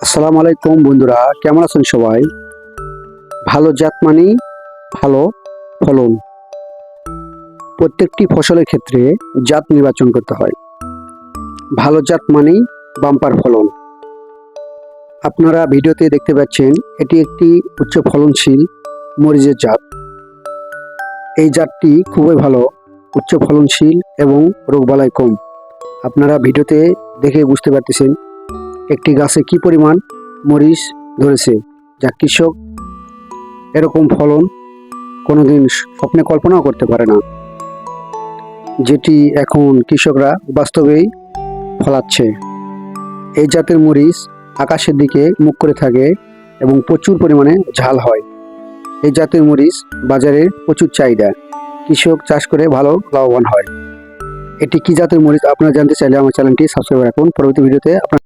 আসসালামু আলাইকুম বন্ধুরা, কেমন আছেন সবাই? ভালো জাত মানেই ভালো ফলন। প্রত্যেকটি ফসলের ক্ষেত্রে জাত নির্বাচন করতে হয়। ভালো জাত মানেই বাম্পার ফলন। আপনারা ভিডিওতে দেখতে পাচ্ছেন, এটি একটি উচ্চ ফলনশীল মরিচের জাত। এই জাতটি খুবই ভালো, উচ্চ ফলনশীল এবং রোগবালাই কম। আপনারা ভিডিওতে দেখে বুঝতে পারতেছেন একটি গাছে কি পরিমাণ মরিচ ধরেছে, যা কৃষক এরকম ফলন কোনোদিন স্বপ্নে কল্পনাও করতে পারে না, যেটি এখন কৃষকরা বাস্তবেই ফলাচ্ছে। এই জাতের মরিচ আকাশের দিকে মুখ করে থাকে এবং প্রচুর পরিমাণে ঝাল হয়। এই জাতের মরিচ বাজারে প্রচুর চাহিদা, কৃষক চাষ করে ভালো লাভবান হয়। এটি কি জাতের মরিচ আপনারা জানতে চাইলে আমার চ্যানেলটি সাবস্ক্রাইব রাখুন। পরবর্তী ভিডিওতে আপনার